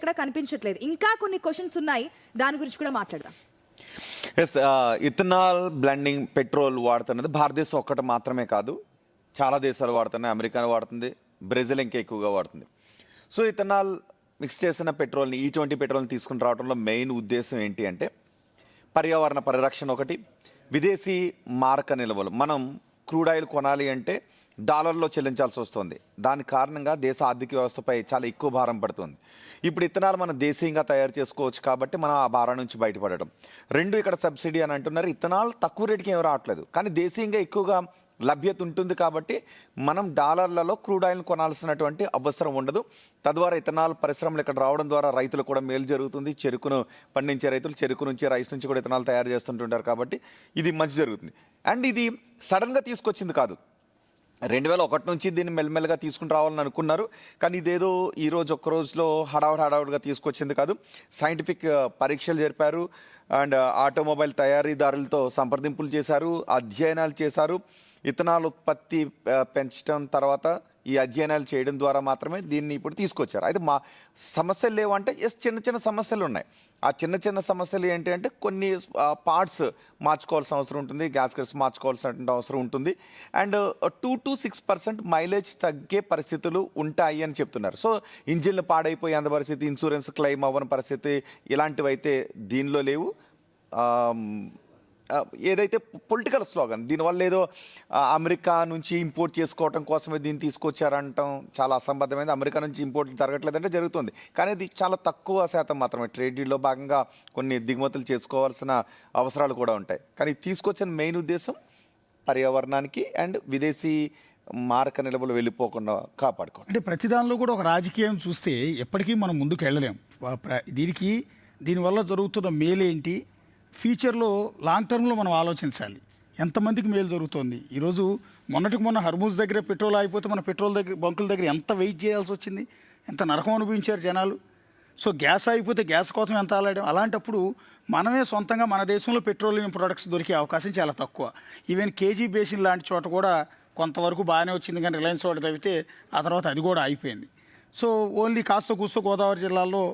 ఎక్కడ కనిపించట్లేదు. ఇంకా కొన్ని క్వశ్చన్స్ ఉన్నాయి, దాని గురించి కూడా మాట్లాడదాం. ఎస్, ఇథనాల్ బ్లెండింగ్ పెట్రోల్ వాడుతున్నది భారతదేశం ఒక్కటి మాత్రమే కాదు, చాలా దేశాలు వాడుతున్నాయి. అమెరికా వాడుతుంది, బ్రెజిల్ ఇంకా ఎక్కువగా వాడుతుంది. సో ఇథనాల్ మిక్స్ చేసిన పెట్రోల్ని, E20 పెట్రోల్ని తీసుకుని రావడంలో మెయిన్ ఉద్దేశం ఏంటి అంటే పర్యావరణ పరిరక్షణ ఒకటి, విదేశీ మారక నిల్వలు. మనం క్రూడ్ ఆయిల్ కొనాలి అంటే డాలర్లో చెల్లించాల్సి వస్తుంది. దాని కారణంగా దేశ ఆర్థిక వ్యవస్థపై చాలా ఎక్కువ భారం పడుతుంది. ఇప్పుడు ఇథనాల్ మనం దేశీయంగా తయారు చేసుకోవచ్చు కాబట్టి మనం ఆ భారం నుంచి బయటపడటం. రెండు, ఇక్కడ సబ్సిడీ అని అంటున్నారు. ఇథనాల్ తక్కువ రేటుకి ఏం రావట్లేదు, కానీ దేశీయంగా ఎక్కువగా లభ్యత ఉంటుంది కాబట్టి మనం డాలర్లలో క్రూడ్ ఆయిల్ని కొనాల్సినటువంటి అవసరం ఉండదు. తద్వారా ఇథనాల్ పరిశ్రమలు ఇక్కడ రావడం ద్వారా రైతులు కూడా మేలు జరుగుతుంది. చెరుకును పండించే రైతులు చెరుకు నుంచి, రైస్ నుంచి కూడా ఇథనాల్ తయారు చేస్తుంటుంటారు కాబట్టి ఇది మంచి జరుగుతుంది. అండ్ ఇది సడన్గా తీసుకొచ్చింది కాదు, 2001 నుంచి దీన్ని మెల్లమెల్లగా తీసుకుని రావాలని అనుకున్నారు. కానీ ఇదేదో ఈరోజు ఒక్క రోజులో హడావుడిగా తీసుకొచ్చింది కాదు. సైంటిఫిక్ పరీక్షలు జరిపారు అండ్ ఆటోమొబైల్ తయారీదారులతో సంప్రదింపులు చేశారు, అధ్యయనాలు చేశారు. ఇథనాల్ ఉత్పత్తి పెంచడం తర్వాత ఈ అధ్యయనాలు చేయడం ద్వారా మాత్రమే దీన్ని ఇప్పుడు తీసుకొచ్చారు. అయితే మా సమస్యలు లేవంటే ఎస్, చిన్న సమస్యలు ఉన్నాయి. ఆ చిన్న సమస్యలు ఏంటి అంటే కొన్ని పార్ట్స్ మార్చుకోవాల్సిన అవసరం ఉంటుంది, గ్యాస్కెట్స్ మార్చుకోవాల్సిన అవసరం ఉంటుంది. అండ్ 2 to 6% మైలేజ్ తగ్గే పరిస్థితులు ఉంటాయి అని చెప్తున్నారు. సో ఇంజిన్లు పాడైపోయే అంత పరిస్థితి, ఇన్సూరెన్స్ క్లెయిమ్ అవ్వని పరిస్థితి, ఇలాంటివి అయితే దీనిలో లేవు. ఏదైతే పొలిటికల్ స్లోగన్, దీనివల్ల ఏదో అమెరికా నుంచి ఇంపోర్ట్ చేసుకోవటం కోసమే దీన్ని తీసుకొచ్చారంటాం చాలా అసంబద్ధమైంది. అమెరికా నుంచి ఇంపోర్ట్ జరగట్లేదంటే జరుగుతుంది, కానీ ఇది చాలా తక్కువ శాతం మాత్రమే. ట్రేడ్ డీల్లో భాగంగా కొన్ని దిగుమతులు చేసుకోవాల్సిన అవసరాలు కూడా ఉంటాయి. కానీ తీసుకొచ్చిన మెయిన్ ఉద్దేశం పర్యావరణానికి అండ్ విదేశీ మారక నిల్వలు వెళ్ళిపోకుండా కాపాడుకోవడం. అంటే ప్రతి దానిలో కూడా ఒక రాజకీయం చూస్తే ఎప్పటికీ మనం ముందుకు వెళ్ళలేం. దీనివల్ల జరుగుతున్న మేలేంటి, ఫ్యూచర్లో లాంగ్ టర్మ్లో మనం ఆలోచించాలి. ఎంతమందికి మేలు జరుగుతుంది. ఈరోజు మొన్న హర్మూజ్ దగ్గర పెట్రోల్ అయిపోతే మన పెట్రోల్ దగ్గర బంకుల దగ్గర ఎంత వెయిట్ చేయాల్సి వచ్చింది, ఎంత నరకం అనుభవించారు జనాలు. సో గ్యాస్ అయిపోతే గ్యాస్ కోసం ఎంత ఆలాడాం. అలాంటప్పుడు మనమే సొంతంగా మన దేశంలో పెట్రోలియం ప్రొడక్ట్స్ దొరికే అవకాశం చాలా తక్కువ. ఈవెన్ కేజీ బేసిన్ లాంటి చోట కూడా కొంతవరకు బాగానే వచ్చింది, కానీ రిలయన్స్ వాటి తవ్వితే ఆ తర్వాత అది కూడా అయిపోయింది. సో ఓన్లీ కాస్త కూస్తో గోదావరి జిల్లాలో